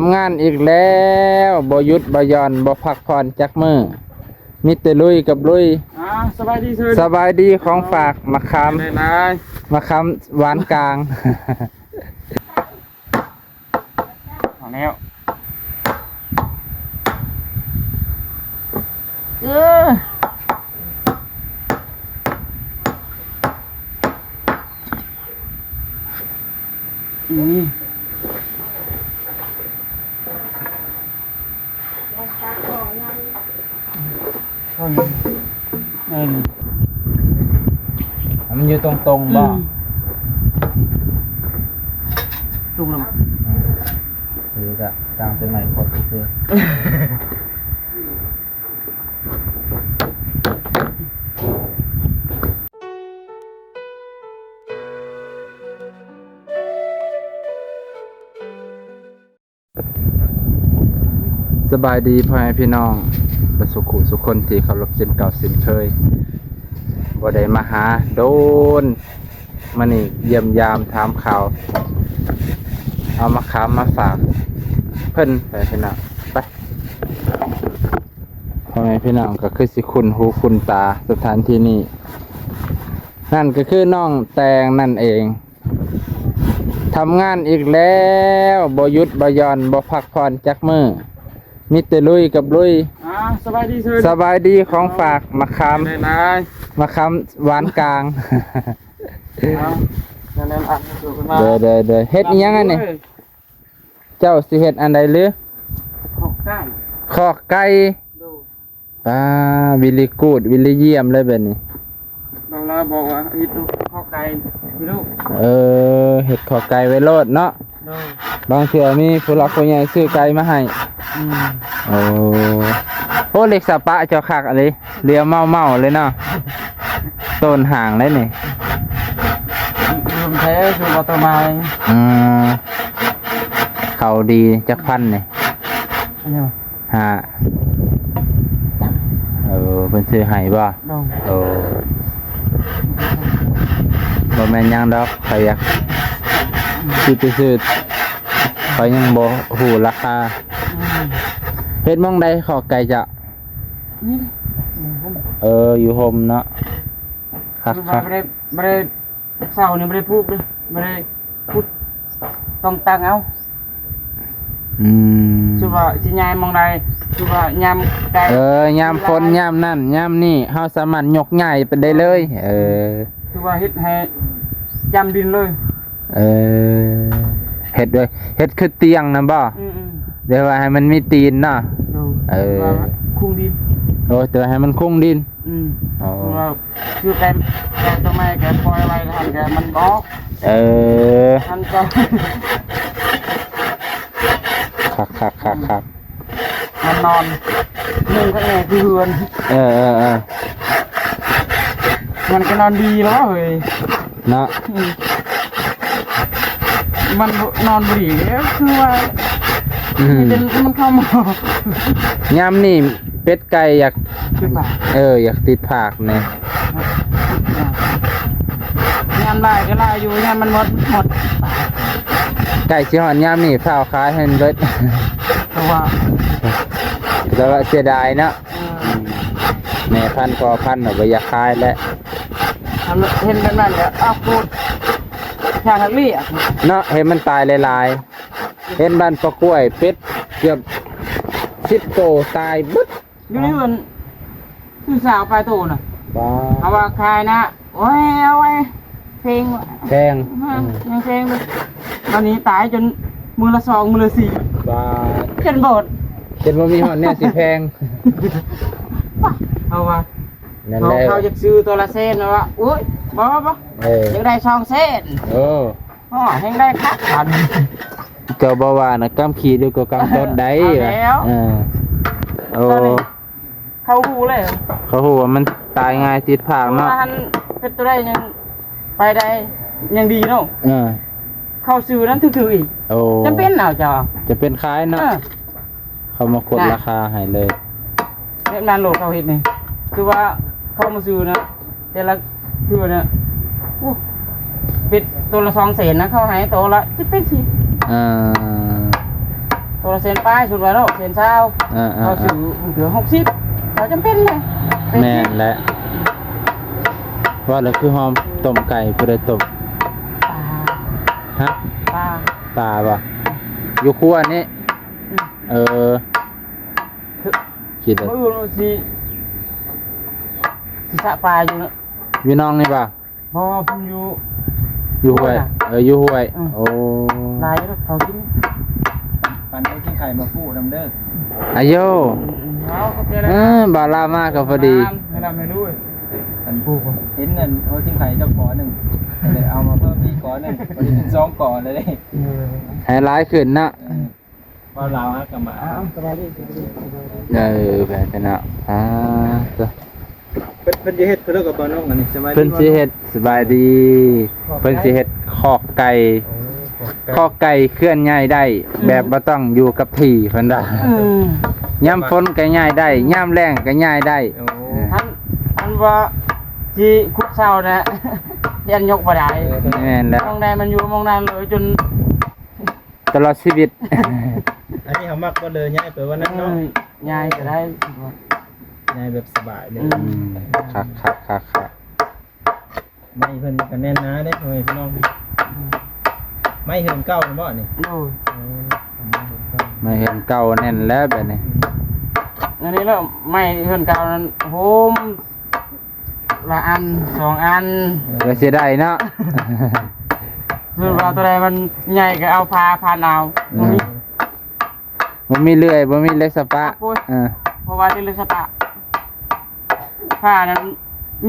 ำงานอีกแล้วบ่หยุดบ่หย่อนบ่พักผ่อนจักมื้อมีแต่ลุยกับลุยสบายดีสบายดีของฝากมะขามมะขามหวานกลางเอาแล้วนี่มันอยู่ตรงๆบ่ตรงแล้วคือจะกลางเป็นใหม่กดซื้อสบายดีพ่อแม่พี่น้องประสุขุสุคนที่เคารพเส้นเก่าเส้นเคยบ่ได้มาหาโดนมานี่เยี่ยมยามถามข่าวเอามาค้ามาฝากเพิ่นไปพี่น้องไปพ่อแม่พี่น้องก็คือสิคุณหูคุณตาสถานที่นี้นั่นก็คือน้องแตงนั่นเองทำงานอีกแล้วบ่หยุดบ่หย่อนบ่พักผ่อนจักมื้อมีแต่ลุยกับลุยสบายดีสบายดีของฝากมะขามมะขามหวานกลางเด้อเฮ็ดอีหยังอันนี้เจ้าสิเฮ็ดอันใดหรือขอกไก่วิลลี่กูดวิลลี่เยี่ยมเลยแบบนี้บางเราบอกว่าเฮ็ดขอกไก่พี่ลูกเฮ็ดขอกไก่ไว้โลดเนาะบางเทื่อมีผู้หลักผู้ใหญ่ซื้อไก่มาให้โอ้เล็กสะปะเจ้าคักอะไรเลี้ยวเมาเลยเนาะต้นห่างเลยนี่แท้คือวัตถุไม้เขาดีจักพันนี่ฮะเป็นซื้อให้บ่บ่แม่นยังดอกใครอยากซื้อไปยังบ่ฮู้ราคาเฮ็ดมองใดขอไก่จะอยู่โฮมเนาะครับไม่ได้เศร้านี่ไม่ได้พูดเลยไม่ได้พูดต้องตั้งเอาสุว่าสิยายมองใดสุว่ายามไก่ยามฝนยามนั่นยามนี่เฮาสามารถยกง่ายไปได้เลยสุว่าเฮ็ดให้ยามดินเลยเฮ็ดด้วยเฮ็ดคือเตียงนะบ่เดี๋ยวว่าให้มันมีตีนเนาะคุ้งดินแต่ให้มันคุ้งดินคือแกทำไมแกปล่อยไว้ทันแกมันบอกทันก็คักมันนอนนึ่งก็แง่คือเฮือนมันก็นอนดีแล้วเฮ้ยเนาะมันนอนดีแล้วคือว่ามันเข้ามายามนี่เป็ดไก่อยากอยากติดผักเนี่ยยามไล่ก็ไล่อยู่ยามมันหมดไก่ชิฮอนยามนี่ข้าวขายให้เบิดแต่ว่าเสียดายเนาะแม่พันพอพันหนูไปอยากขายแล้วเห็นแบบนั้นแล้วพูดทางนี้เนาะเห็นมันตายหลายๆเห็นบ้านปลากล้วยเป็ดเกือบ10 โตตายบึ๊ดอยู่นี่มันคือสาวปลายโตน่ะเอาว่าคายนะโอ้ยเอาไว้เพลงยังเพลงเลยตอนนี้ตายจนมือละ2มือละ4จนบดจนบ่มีหอนเนี่ยสิแพงเอาว่าเขาจะซื้อตัวละเส้นนะวะอุ้ยบ่ยังได้2 เส้นยังได้คักทันเจ้าบ่ว่านะกำขี้ดูก็กำต้นได้แล้วเขาหูเลยเขาหูว่ามันตายง่ายติดผักเนาะเป็นตัวได้ยังไปได้ยังดีเนาะเข้าซื้อนั้นถืออีกจะเป็นหนาวจ้าจะเป็นคล้ายเนาะเขามากดราคาให้เลยเนี่ยนานโหลดเขาเห็นนี่คือว่าเข้ามาซื้อนะแต่ละคือเนี่ยปิดตัวละ2 เศษนะเขาให้ตัวละจะเป็นสิ ตัวละเซนป้ายสุดว่าเนาะเซนเช้าเขาซื้อเหลือ60เขาจำเป็นเลย แม่นแหละว่าแล้วคือหอมต้มไก่ผู้ใดต้มฮะ ปลา ปลาบ่อยู่ครัวนี่คิดเลย ไม่รู้สิสะปลาอยู่เนาะ อยู่น้องนี่ป่ะ พอผมอยู่ อยู่ห้วยอยู่ห้วยโอ้ ลายแล้วเขากิน ปันเอาที่ไข่มาคู่น้ำเด้อ อายุ เอาโอเคเลย บาลามากก็พอดี ให้เราไม่รู้ อันคู่เห็นนั่นเอาที่ไข่เจ้าก่อหนึ่งเลยเอามาเพิ่มอีกก่อหนึ่งเป็น2ก่อเลย ให้ร้ายขึ้นนะ ว่าลาวกับหมา สบายดี แผนกันนะเป็นสิเฮ็ดเพื่อกับปน้องอันนี้สบายดี เพิ่นสิเฮ็ดสบายดีเพิ่นสิเฮ็ดคอกไก่เคลื่อนย้ายได้ แบบบ่ต้องอยู่กับที่เพิ่นว่า ย่ำฝนก็ย้ายได้ย่ำแรงก็ย้ายได้ ท่านว่าจีคุกเศร้านะยันยกบ่ได้ แม่นแล้ว มองใดมันอยู่มองนั้นเลยจน ตลอดชีวิต อันนี้เขามักก็เลยง่ายไปว่านั้นเนาะ ยายก็ได้ ง่ายแบบสบายเลย คัก ไม่เพิ่นกันแน่นนะได้ทำไมพี่น้องไม่เหินเก้าเนาะบ่นี่ โอ้ย ไม่เห็นเก่าแน่นแล้วแบบนี้ อันนี้แล้วไม่เพื่อนเก่านั้นโฮมละอัน2 อัน ก็สิได้เนาะ ส่วนว่าตัวใดมันใหญ่ก็เอาพาหนาวบ่มี บ่มีเลื่อยบ่มีเล็กสปะ เพราะว่าที่เลือกสปะผ้านั้น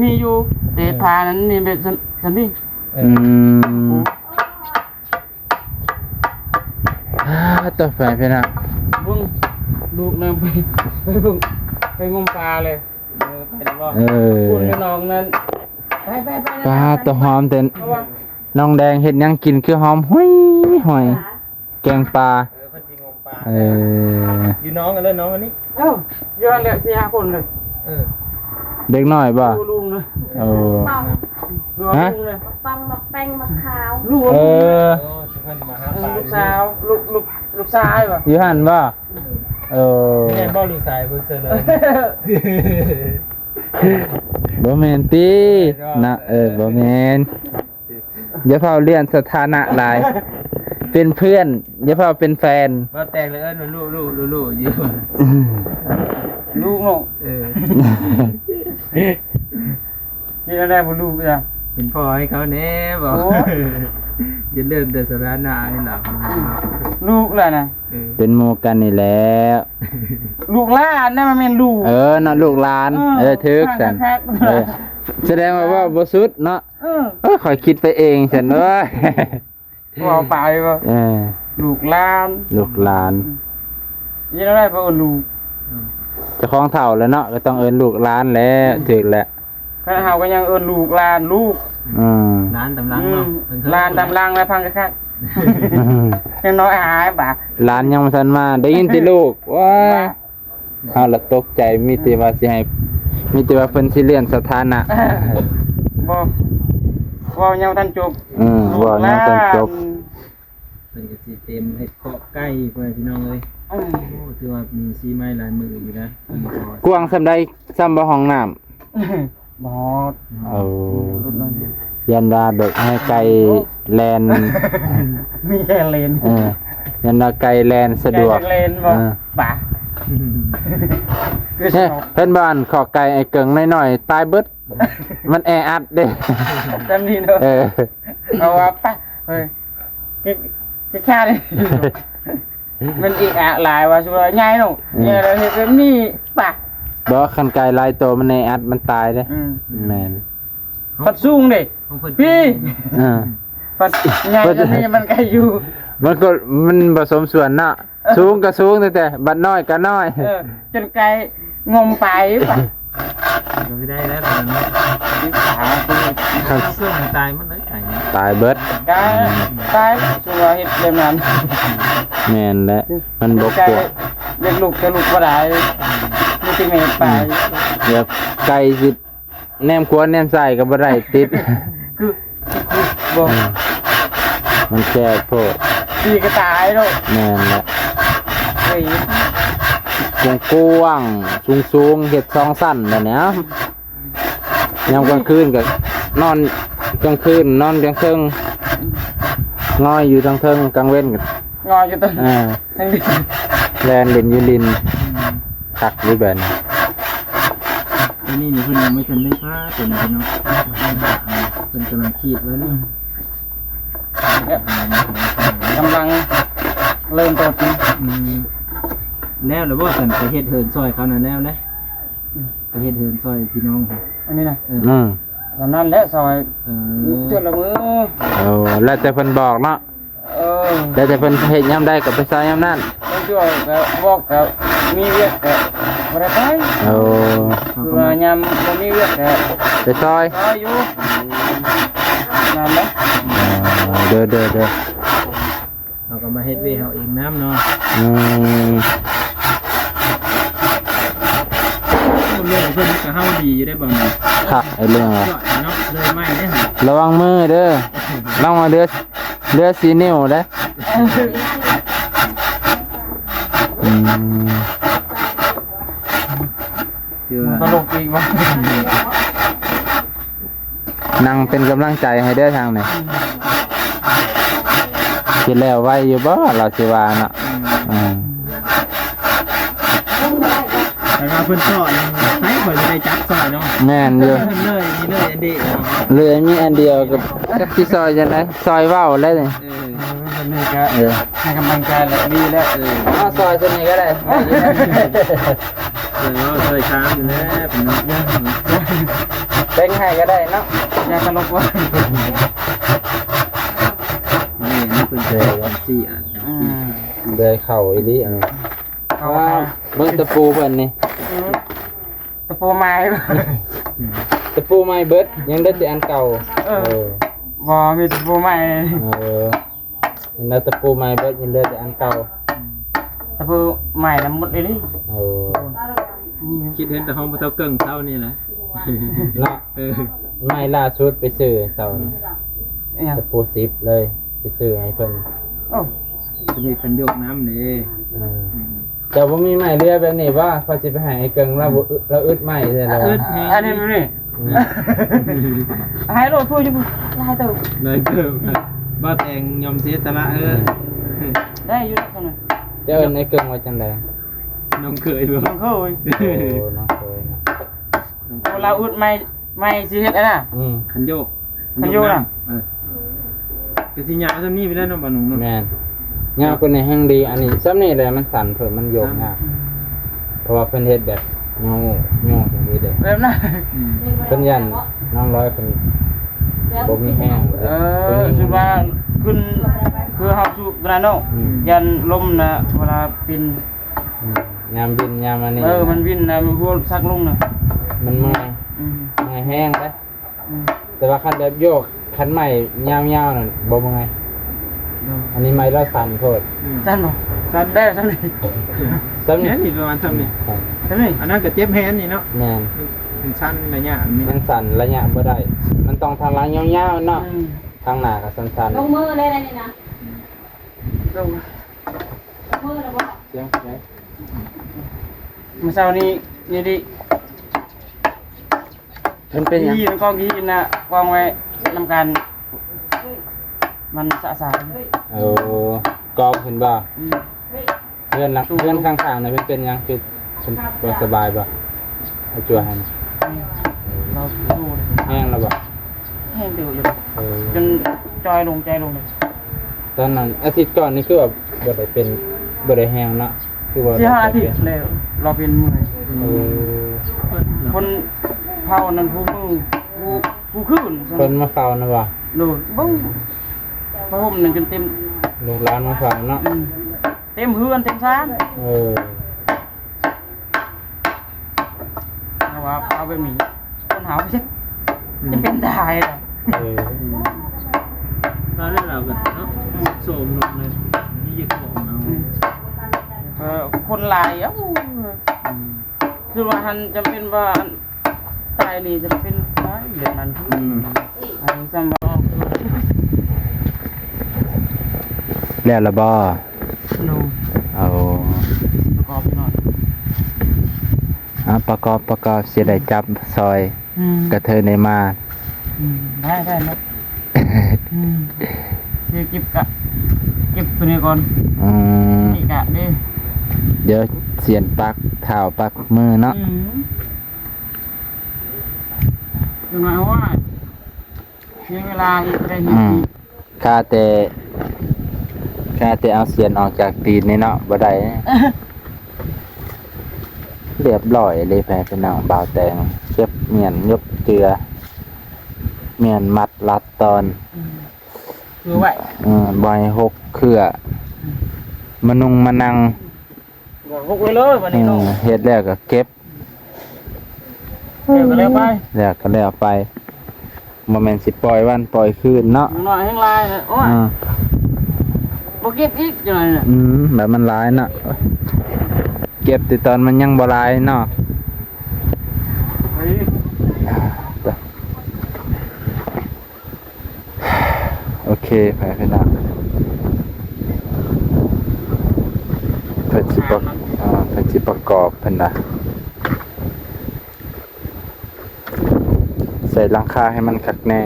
มีอยู่แต่ผ้านั้นนี่เป็นสันนี่ ตัวแฟนพี่น้อง บุ้งลูกนั่งบุ้งไปงมปลาเลยไปแล้วก็พูดกับน้องนั้นไป ปลาตัวหอมแต่น้องแดงเห็ดหยังกินคือหอมห้อยแกงปลา เพิ่นสิงมปลา อยู่ น้องกันเลยน้องอันนี้ เอ้าย้อนเลย4-5 คนเลย เด็กน้อยบ่ ลุงเลย โอ้ ลุงเลย ปังบักแป้งบักขาว ลุง โอ้สิเพิ่นมาหาปลา ลูกสาวลูกชายป่ะ อยู่หั่นบ่แม่บ่ลูกสายเพิ่นเสเลย บ่แม่นตินะบ่แม่นอย่าเฝ้าเลื่อนสถานะหลาย เป็นเพื่อนอย่าเฝ้าเป็นแฟน บ่แตกเลยลูกอยู่ ลูกน้องที่ได้บ่ลูกจ้ะ เป็นพ่อให้เขาแน่บ่ อย่าเริ่มแต่สถานะนี่ล่ะ ลูกแหละนะ เป็นหมู่กันนี่แหล้ว ลูกหลานนั่นมันเป็นลูก น่ะลูกหลานทึกซั่นแสดงว่าบ่สุดเนาะข่อยคิดไปเองซั่นเว้ย ว่าไปว่าลูกหลาน ลูกหลาน ยี่ได้บ่ลูก เจ้าของเฒ่าแล้วเนาะก็ต้องเอิ้นลูกหลานแล้วถึกแล้ว คันเฮาก็ยังเอิ้นลูกหลานลูก ร้านตำลังเนาะ หลานตำลังแล้วพังคักยังน้อยหายบ่า หลานยังบ่ทันมาได้ยินแต่ลูกว้าเฮาละตกใจมีแต่ว่าสิให้มีแต่ว่าเพิ่นสิเลื่อนสถานะ บ่ว่ายังทันจบ ว่ายังทันจบ เป็นก็สิเต็มเฮ็ดเคาะใกล้พ่อพี่น้องเอ้ยโอ้ถือว่ามีซีไม้หลายมืออยู่นะ กว้างส่ำใดส่ำบ่ห้องน้ำ บ่ ยันดาเบิกให้ไก่แลน มีแค่เลน ยันดาไก่แลนสะดวก เลนบ่ป่า เพิ่นบ้านขอไก่ไอ้เกิงน้อยๆตายเบิดมันแออัดเด้ จำดีเนาะเอาว่าป่ะเฮ้ยแค่นี้มันอีกหลายว่าสุดใหญ่เนาะเนี่ยเราเห็นแบบนี้ป่ะ บ่คันไก่หลายตัวมันแออัดมันตายเด้แม่น พัดสูงดิพี่พัดใหญ่แล้วนี่มันก็อยู่ มันผสมส่วนเนาะสูงก็สูงแต่บัดน้อยก็น้อย จนไกลงมไปป่ะ ก็ไม่ได้แล้วตอนนี้เครื่องตายมันเลยตายเบิด ไกลสุดเฮ็ดเล่มนั้น แม่นแล้วมันบกพร่อง เรียกลูกจะลูกบ่ได้มีที่เมตไป เดี๋ยวไก่สิแนมขวาแนมซ้ายก็บ่ได้ติด คือบ่ มันแคบโพด ตีก็ตายแล้ว แม่นแหละ เอ้ย กว้างสูงเฮ็ดซองสั้นแบบเนี้ยยามกลางคืนก็นอนกลางคืนนอนกลางเทิงงอยอยู่ทางเทิงกลางเว้นก็ งออยู่ต้น ทั้งนี้ แลนเล่นอยู่ลินตักอยู่แบบนี้ อันนี้นี่เพิ่นยังไม่ทันได้พาเป็นพี่น้องเพิ่นกำลังคิดไว้นี่ กำลังเริ่มต้น แล้วหรือว่ากันไปเฮ็ดเหินซอยเขานั่นแล้วนะไปเฮ็ดเหินซอยพี่น้องครับ อันนี้นะ อืม สำนันและซอย เอ เจ็ดละมือ แล้วแต่เพิ่นบอกเนาะ แล้วแต่เพิ่นเฮ็ดยามใดก็ไปซอยยามนั้น ต้องช่วยก็บอกก็มีเวียกก็บ่ได้ไปคือว่ายามบ่มีเวียกก็ ไปซอย ซอยอยู่นั่นแหละ เด้อ เราก็มาเฮ็ดเวเฮาเองน้ำเนาะ อืม เรื่องเพิ่นก็เฮาดีอยู่ได้บ่แม่น ครับไอ้เรื่องอะ เนาะเลยไม่ได้หั่น ระวังมือเด้อระวังเดือสีนิ้วเด้ออืม คือ ตลกอีกว่า นั่งเป็นกำลังใจให้เด้อทางนี้คิดแล้วไว้อยู่บ่เราสิว่าเนาะอืม แล้วก็เพิ่นสอนให้ข่อยจะได้จับซอยเนาะ แม่นอยู่ เพิ่นเลยมีเลยอันเดียว เลยมีอันเดียวกับที่ซอยจังได๋ซอยเว้าเลยนี่ อันนี้ก็ เออ ให้กำลังใจแหละดีแล้ว เอาซอยตัวนี้ก็ได้ ซอยช้างอยู่แล้วเป็นเนาะ เบ่งให้ก็ได้เนาะ อย่าตลกว่า นี่นี่เพิ่นเจอวัน4อัน เลยเข้าอีหลีอันนี้ เอา ว้าวเบิ่งตะปูเพิ่นนี่ ตะปูไม้ ตะปูไม้เบิดยังได้แต่อันเก่าเออ บ่มีตะปูไม้ ยังได้ตะปูไม้เบิดยังเหลือแต่อันเก่า ตะปูไม้น่ะหมดเลยดิ คิดเห็นแต่ห้องบ่เท่าเกิ่งเท่านี่แหละ เนาะไม้ล่าสุดไปซื้อเสาร์ตะปู10เลยไปซื้อให้เพิ่น โอ้ เพิ่นเฮ็ดคันโยกน้ำนี่ แต่บ่มีไม้เรือแบบนี้ว่าพอสิไปให้ไอ้เกิงเราอึดไม้ใช่แล้ว อันนี้มันนี่ให้โลดพูดอยู่ลายเติบ เลยเกิดบ้าแตงยอมเสียสละได้อยู่แล้วซั่นน่ะ เจ้าเอิ้นไอ้เกิงว่าจังได๋ น้องเคยบ่ น้องเคย โอ้น้องเคยนะ เราอุดไม่สิเฮ็ดอันน่ะ คันโยกก็สิยาวซำนี้ไปแล้วเนาะบ่หนุ่มเนาะ แม่นยาวเพิ่นให้แฮงดีอันนี้ซ้ำนี่แหละมันสั่นเพิ่นมันโยกยากเพราะว่าเพิ่นเฮ็ดแบบโง่จังซี่เด้ แบบนั้น เพิ่นยันน้องร้อยเพิ่นบ่มีแห้ง สุดว่าขึ้นคือเฮาสูบนั่นเนาะยันลมน่ะเวลาปิน ยามบินยามอันนี้ มันวินน่ะมันหัวซักลงน่ะ มันเมื่อยแห้งเด้แต่ว่าคันแบบโยกคันใหม่ยาวๆนั่นบ่เมื่อยอันนี้ไม้เราสั่นโพด ซั่นบ่ซั่นได้ซั่นนี่ ซ้ำ เนี่ นี่ ยนี่ประมาณซ้ำนี่ ซั่นนี่ อันนั้นก็เจ็บแฮนนี่เนาะ แม่น เป็นชั้นระยะนี่ มันสั่นระยะบ่ได้ มันต้องทางหลังยาวๆเนาะทางหน้าก็สั่น ลงมือเลยนะนี่นะ ลง มือแล้วบ่ ๆเสียงไหน มื้อเช้านี้นี่ดิ มันเป็นหยัง ยีนกองยีนน่ะกองไว้นำกันมันสะสาร กองเห็นบ่เพื่อนข้างๆน่ะเป็นหยังคือบ่สบายบ่เอาจั่วให้ เราดู แห้งแล้วบ่ แห้งเดือดอยู่จนจอยลงใจลงเลย ตอนนั้นอาทิตย์ก่อนนี่คือว่าบ่ได้แห้งเนาะคือว่า ที่5 อาทิตย์แล้วเราเป็นมือคนเผานั่นผู้มือผู้ขึ้น เพิ่นมาเฝ้านะบ่ โดดบึ้งพระห่มนั่นจนเต็ม ลูกหลานมาเฝ้าเนาะ เต็มเฮือนเต็มซ่านแต่ว่าเอาไปหมีคนหาไปจะเป็นตายอ่ะ แล้วเราก็เนาะโสมลงเลยนี่ยึดของเอา คนหลายอ่ะคือว่าท่านจำเป็นว่าตายนี่จะเป็นน้อยเดือนนั้นอันนี้ซ้ำว่า แล้วละบ่ โน่ เอา ประกอบสิได้จับซอยกระเทยในมา ได้เนาะเดี๋ยวเก็บตัวนี้ก่อน อืม นี่กะดิ เดี๋ยวเสียนปักเท้าปักมือเนาะ ดูหน่อยว่ามีเวลาอีกได้นิด อืมค่าแต่เอาเสียนออกจากตีนนี่เนาะบ่ได้เรียบร้อยเลยแพ้พี่น้องบ่าวแตงเก็บเมียนยกเจือเมียนมัดรัดตอน คือไว้ บอยหกเครือมานุงมานัง พกไว้เลยวันนี้เนาะ เฮ็ดแล้วก็เก็บ เก็บไปแล้วไป แล้วก็แล้วไปบ่แม่นสิปล่อยวันปล่อยคืนเนาะ หน่อยให้ลายนะโอ้ยบ่เก็บอีกจังไดน่ะ แบบมันหลายเนาะเก็บแต่ตอนมันยังบ่หลายเนาะโอเคไปพี่น้องเพิ่นสิประกอบเพิ่นน่ะใส่หลังคาให้มันคักแน่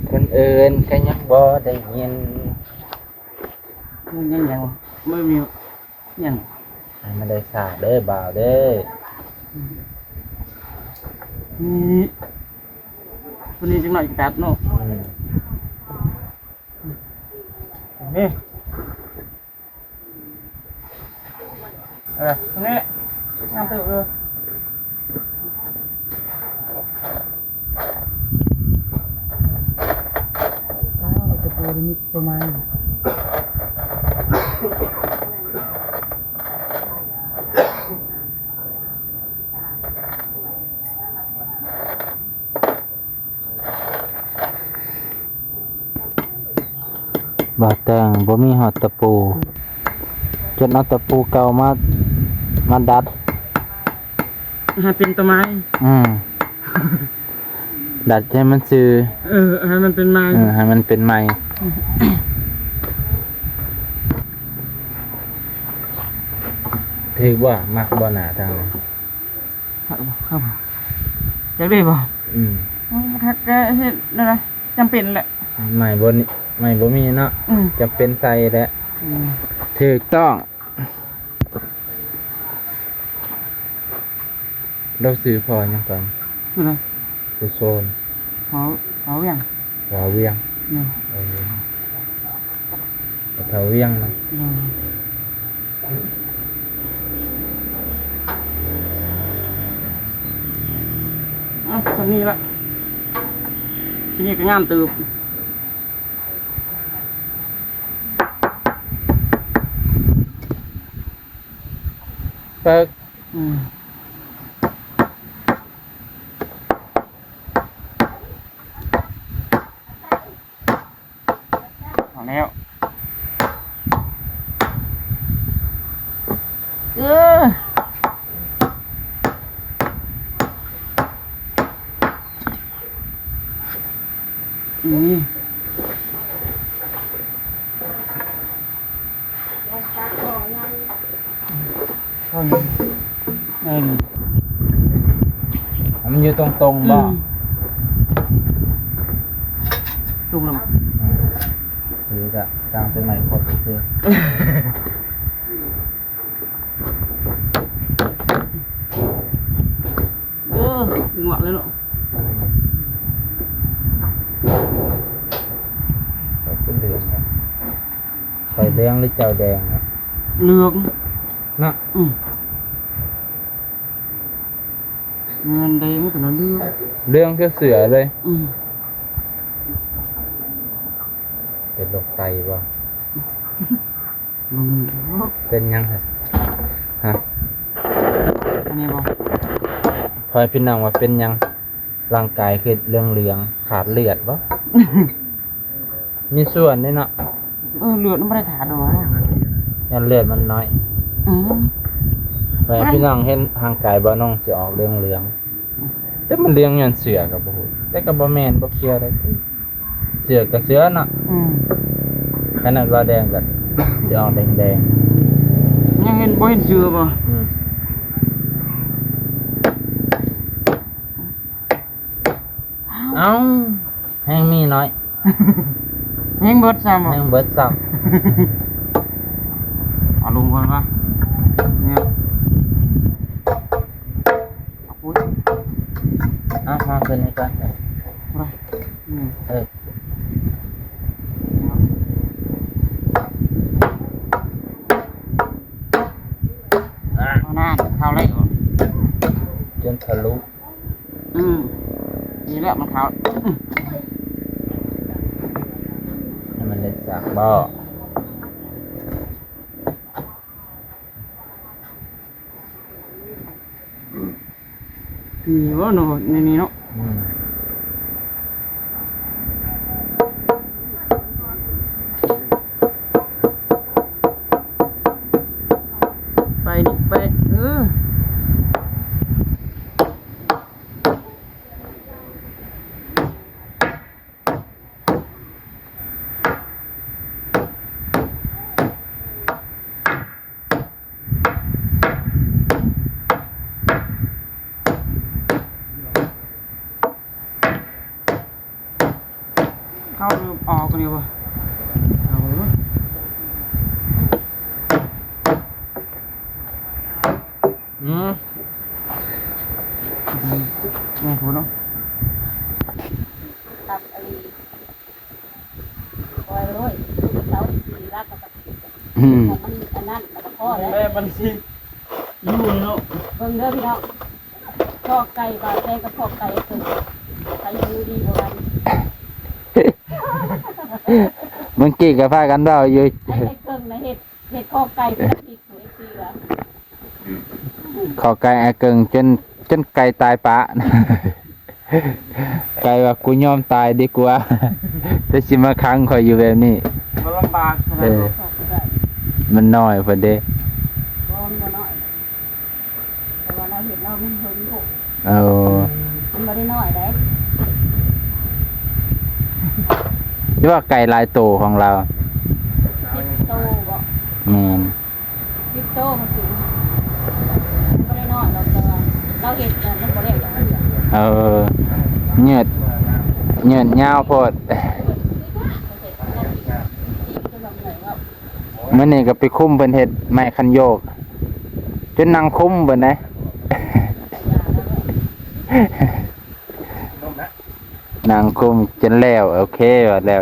คนอื่นก็ยังบ่ได้ยิน มันยังไม่มียัง ให้มันได้สาเด้อบ่าวเด้อ นี่ตัวนี้จังหน่อยตัดเนาะนี่ตรงนี้งามไปเลยจะปูนิดประมาณบ่าวแต่งบ่มีหอดตะปูจนเอาตะปูเก่ามาดัด ให้เป็นต้นไม้ ดัดให้มันซื่อ ให้มันเป็นไม้ ให้มันเป็นไม้ถือว่ามักบ่หนาทางนั้น ครับจะได้ป่ะ ถ้าแกเห็นอะไรจำเป็นแหละ ไม้บ่มีเนาะจะเป็นใส่แหละถูกต้องเราซื้อพอยังก่อน อะไร กูโซน เขาอย่าง หัวเวียง เนี่ย แถวเวียงนะ ตอนนี้ละที่นี่ก็งามตืบ เปิก เอาแล้วนี่มันอยู่ตรงๆบ่ จุ่มลง หรือจะกลางเป็นไม้คดซื้อ งวดเลยเนาะ เป็นเหลืองครับไฟเหลืองหรือเจ้าแดงครับ เลือก เนาะ เงินได้ไม่เป็นเลือก เรื่องคือเสือเลยเป็นโรคไตบ่ เป็นยังไงฮะ อันนี้บ่ พอยพี่น้องว่าเป็นยังร่างกายคือเรื่องเหลืองขาดเลือดบ่ มีส่วนนี่เนาะ เลือดมันไม่ได้ขาดหรอวะ ยันเลือดมันน้อย ไปพี่น้องเห็นทางกายบ่น้องสิออกเหลืองๆแต่มันเหลืองย้อนเสือก็บ่ฮู้แต่ก็บ่แม่นบ่เกี่ยวได้เสือก็เสือเนาะขนาดว่าแดงก็สิออกแดง ยังเห็นบ่เห็นเชื่อบ่ ๆเอ้าแห้งมีน้อย ยังเบิดซ้ำบ่ แห้งเบิดซ้ํ เอาลงก่อนป่ะเนี่ยเอาปุ้ย มาขึ้นให้ก่อน ไปนี่ เออ เอาหน้าเข้าไรก่อน จนทะลุ นี่แหละมันเข้า ให้มันได้สักบ่ นี่ว่าหนูนี่เนาะ อืม ไปนี่ไปเข้าหรือออกกันดีวะเอาเลย อืม นี่พูดเนาะ ตับอะไรปล่อยเลยเสาสี่รักกับ อืม มันอันนั้นแล้วก็พ่อแล้ว แม่บัญชีอยู่เนาะ เบิ่งเด้อพี่น้องพอกไก่บาดแดงกับพอกไก่เกิดใครอยู่ดีกว่ากัน เมื่อกี้ก็พากันเว้าอยู่ ไอ้เกิงนะเห็ดพอกไก่เป็นพริกหรือเกลือ ขอไก่อาเกิงจนไก่ตายปะ ไก่ว่ากูยอมตายดีกว่า จะสิมาค้างข่อยอยู่แบบนี้ มันลำบากขนาดนั้น พอกก็ได้ มันน้อยพอเด้ รอมบ่น้อยแต่ว่าเราเห็นเรามันเพิ่งหก เอา มันไม่ได้น้อยได้ ที่ว่าไก่ลายโตของเรา โตบ่ แม่น คิปโตมันสูงไม่ได้น้อยเราแต่ว่าเราเห็นมันบ่ได้อย่างเดียว เอาเหยืดยาวโพดมื้อนี้ก็ไปคุ้มเพิ่นเฮ็ดไม้คันโยก จนนั่งคุ้มเบิ่นได้ นางคุมจนแล้วโอเคว่าแล้ว